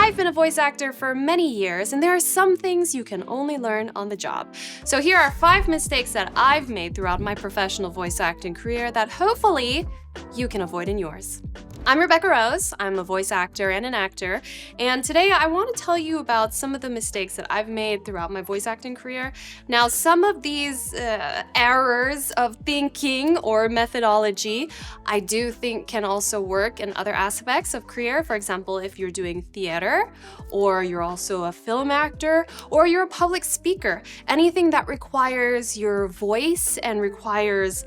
I've been a voice actor for many years, and there are some things you can only learn on the job. So here are 5 mistakes that I've made throughout my professional voice acting career that hopefully you can avoid in yours. I'm Rebecca Rose. I'm a voice actor and an actor, and today I want to tell you about some of the mistakes that I've made throughout my voice acting career. Now, some of these errors of thinking or methodology I do think can also work in other aspects of career. For example, if you're doing theater, or you're also a film actor, or you're a public speaker. Anything that requires your voice and requires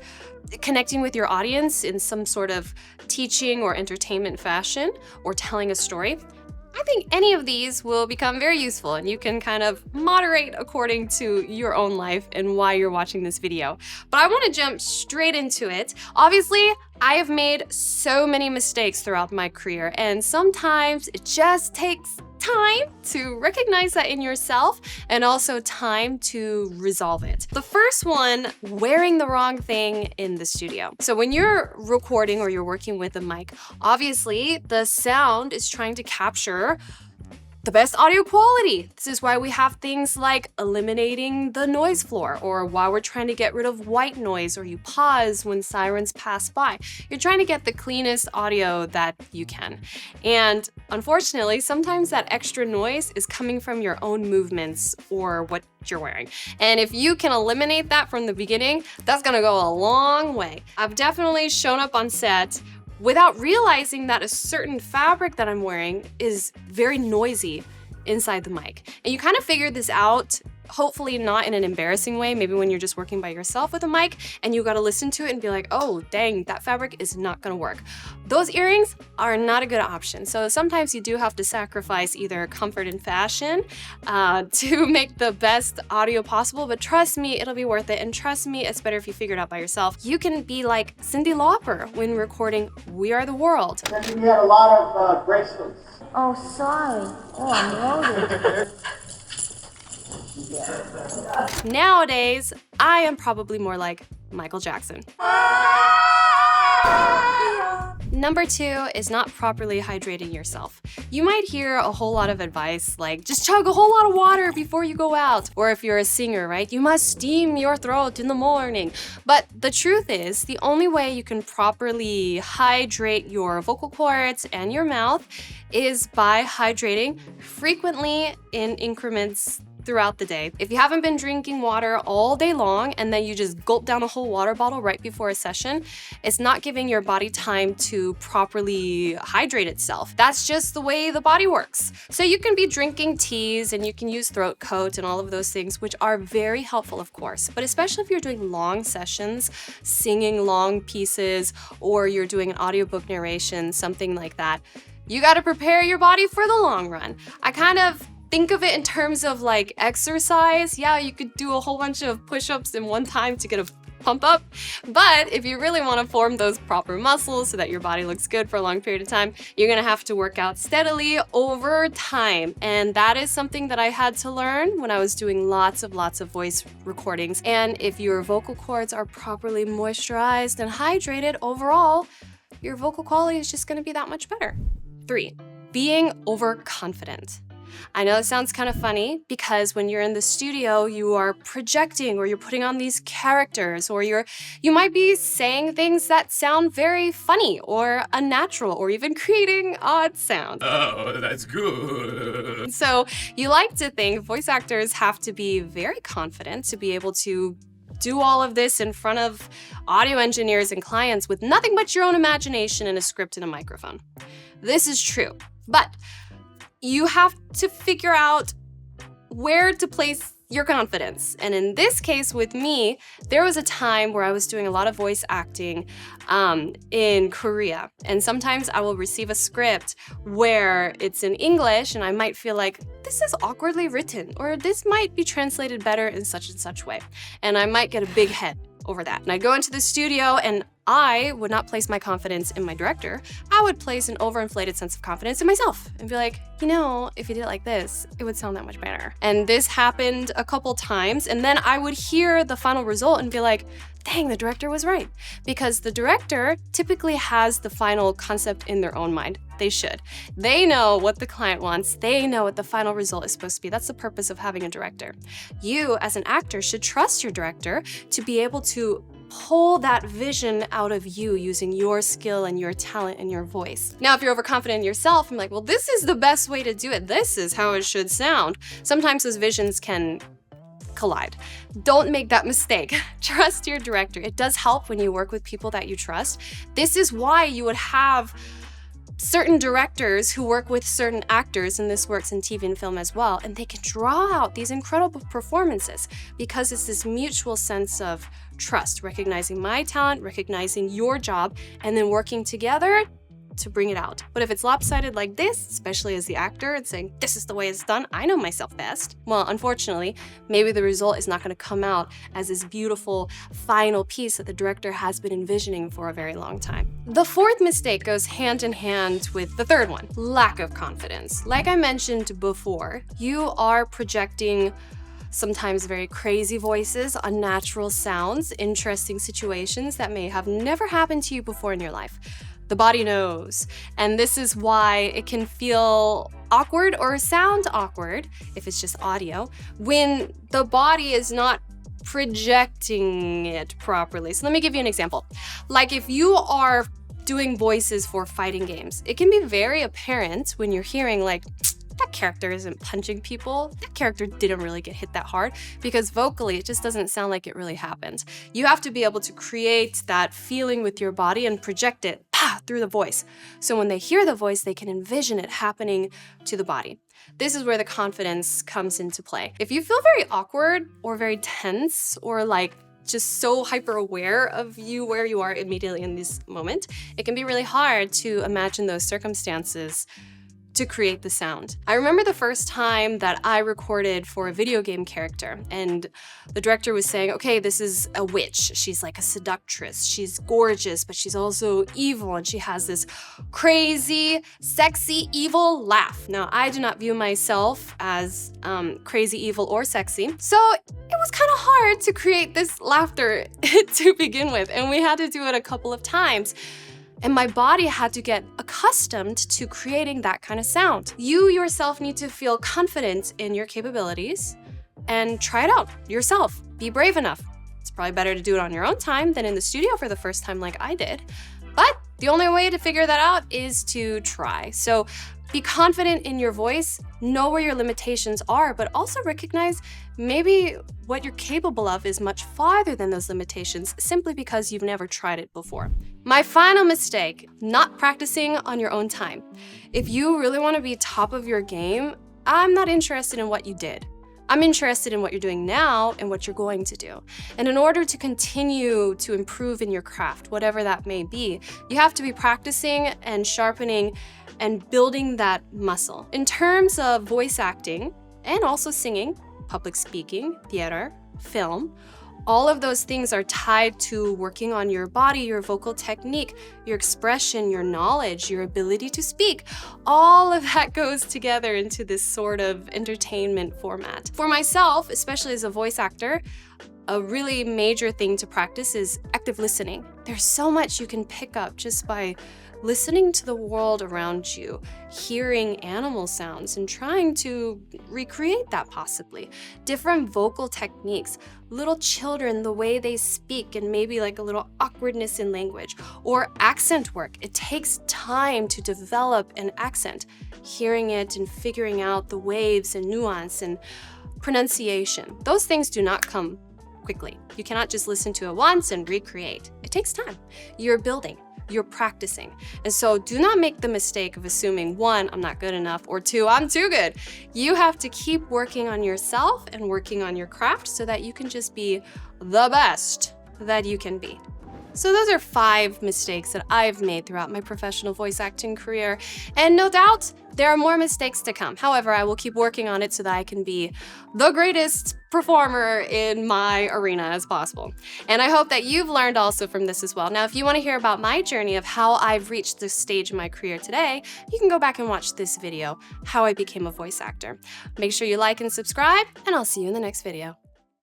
connecting with your audience in some sort of teaching or entertainment fashion, or telling a story, I think any of these will become very useful, and you can kind of moderate according to your own life and why you're watching this video. But I want to jump straight into it. Obviously, I have made so many mistakes throughout my career, and sometimes it just takes time to recognize that in yourself and also time to resolve it. The first one, wearing the wrong thing in the studio. So when you're recording or you're working with a mic, obviously the sound is trying to capture the best audio quality. This is why we have things like eliminating the noise floor, or why we're trying to get rid of white noise, or you pause when sirens pass by. You're trying to get the cleanest audio that you can. And unfortunately, sometimes that extra noise is coming from your own movements or what you're wearing. And if you can eliminate that from the beginning, that's gonna go a long way. I've definitely shown up on set without realizing that a certain fabric that I'm wearing is very noisy inside the mic. And you kind of figure this out, hopefully not in an embarrassing way, maybe when you're just working by yourself with a mic and you gotta listen to it and be like, oh dang, that fabric is not gonna work. Those earrings are not a good option. So sometimes you do have to sacrifice either comfort and fashion to make the best audio possible, but trust me, it'll be worth it. And trust me, it's better if you figure it out by yourself. You can be like Cyndi Lauper when recording We Are the World. You had a lot of bracelets. Oh, sorry. Oh, I'm loaded. Nowadays, I am probably more like Michael Jackson. Number 2 is not properly hydrating yourself. You might hear a whole lot of advice like, just chug a whole lot of water before you go out. Or if you're a singer, right, you must steam your throat in the morning. But the truth is, the only way you can properly hydrate your vocal cords and your mouth is by hydrating frequently in increments throughout the day. If you haven't been drinking water all day long and then you just gulp down a whole water bottle right before a session, it's not giving your body time to properly hydrate itself. That's just the way the body works. So you can be drinking teas and you can use throat coat and all of those things, which are very helpful, of course, but especially if you're doing long sessions, singing long pieces, or you're doing an audiobook narration, something like that, you gotta prepare your body for the long run. I kind of think of it in terms of like exercise. Yeah, you could do a whole bunch of push-ups in one time to get a pump up. But if you really want to form those proper muscles so that your body looks good for a long period of time, you're gonna have to work out steadily over time. And that is something that I had to learn when I was doing lots of voice recordings. And if your vocal cords are properly moisturized and hydrated overall, your vocal quality is just gonna be that much better. 3, being overconfident. I know it sounds kind of funny because when you're in the studio, you are projecting, or you're putting on these characters, or you might be saying things that sound very funny or unnatural, or even creating odd sounds. Oh, that's good. So you like to think voice actors have to be very confident to be able to do all of this in front of audio engineers and clients with nothing but your own imagination and a script and a microphone. This is true, but you have to figure out where to place your confidence. And in this case with me, there was a time where I was doing a lot of voice acting in Korea. And sometimes I will receive a script where it's in English and I might feel like, this is awkwardly written, or this might be translated better in such and such way. And I might get a big head over that. And I'd go into the studio and I would not place my confidence in my director. I would place an overinflated sense of confidence in myself and be like, you know, if you did it like this, it would sound that much better. And this happened a couple times, and then I would hear the final result and be like, dang, the director was right. Because the director typically has the final concept in their own mind. they should. They know what the client wants. They know what the final result is supposed to be. That's the purpose of having a director. You, as an actor, should trust your director to be able to pull that vision out of you using your skill and your talent and your voice. Now, if you're overconfident in yourself, I'm like, well, this is the best way to do it. This is how it should sound. Sometimes those visions can collide. Don't make that mistake. Trust your director. It does help when you work with people that you trust. This is why you would have certain directors who work with certain actors, and this works in TV and film as well, and they can draw out these incredible performances because it's this mutual sense of trust, recognizing my talent, recognizing your job, and then working together to bring it out. But if it's lopsided like this, especially as the actor and saying, this is the way it's done, I know myself best, well, unfortunately, maybe the result is not going to come out as this beautiful final piece that the director has been envisioning for a very long time. The fourth mistake goes hand in hand with the third one, lack of confidence. Like I mentioned before, you are projecting sometimes very crazy voices, unnatural sounds, interesting situations that may have never happened to you before in your life. The body knows, and this is why it can feel awkward or sound awkward, if it's just audio, when the body is not projecting it properly. So let me give you an example. Like if you are doing voices for fighting games, it can be very apparent when you're hearing like, that character isn't punching people, that character didn't really get hit that hard, because vocally it just doesn't sound like it really happened. You have to be able to create that feeling with your body and project it through the voice. So when they hear the voice, they can envision it happening to the body. This is where the confidence comes into play. If you feel very awkward or very tense or like just so hyper aware of you where you are immediately in this moment, it can be really hard to imagine those circumstances to create the sound. I remember the first time that I recorded for a video game character, and the director was saying, okay, this is a witch. She's like a seductress. She's gorgeous, but she's also evil, and she has this crazy, sexy, evil laugh. Now, I do not view myself as crazy, evil, or sexy, so it was kind of hard to create this laughter to begin with, and we had to do it a couple of times. And my body had to get accustomed to creating that kind of sound. You yourself need to feel confident in your capabilities and try it out yourself. Be brave enough. It's probably better to do it on your own time than in the studio for the first time like I did. But the only way to figure that out is to try. So be confident in your voice, know where your limitations are, but also recognize maybe what you're capable of is much farther than those limitations simply because you've never tried it before. My final mistake, not practicing on your own time. If you really want to be top of your game, I'm not interested in what you did. I'm interested in what you're doing now and what you're going to do. And in order to continue to improve in your craft, whatever that may be, you have to be practicing and sharpening and building that muscle. In terms of voice acting and also singing, public speaking, theater, film, all of those things are tied to working on your body, your vocal technique, your expression, your knowledge, your ability to speak. All of that goes together into this sort of entertainment format. For myself, especially as a voice actor, a really major thing to practice is active listening. There's so much you can pick up just by listening to the world around you, hearing animal sounds and trying to recreate that possibly. Different vocal techniques, little children, the way they speak and maybe like a little awkwardness in language, or accent work. It takes time to develop an accent, hearing it and figuring out the waves and nuance and pronunciation. Those things do not come quickly. You cannot just listen to it once and recreate. It takes time. You're building. You're practicing. And so do not make the mistake of assuming, one, I'm not good enough, or two, I'm too good. You have to keep working on yourself and working on your craft so that you can just be the best that you can be. So those are 5 mistakes that I've made throughout my professional voice acting career. And no doubt, there are more mistakes to come. However, I will keep working on it so that I can be the greatest performer in my arena as possible. And I hope that you've learned also from this as well. Now, if you want to hear about my journey of how I've reached this stage in my career today, you can go back and watch this video, How I Became a Voice Actor. Make sure you like and subscribe, and I'll see you in the next video.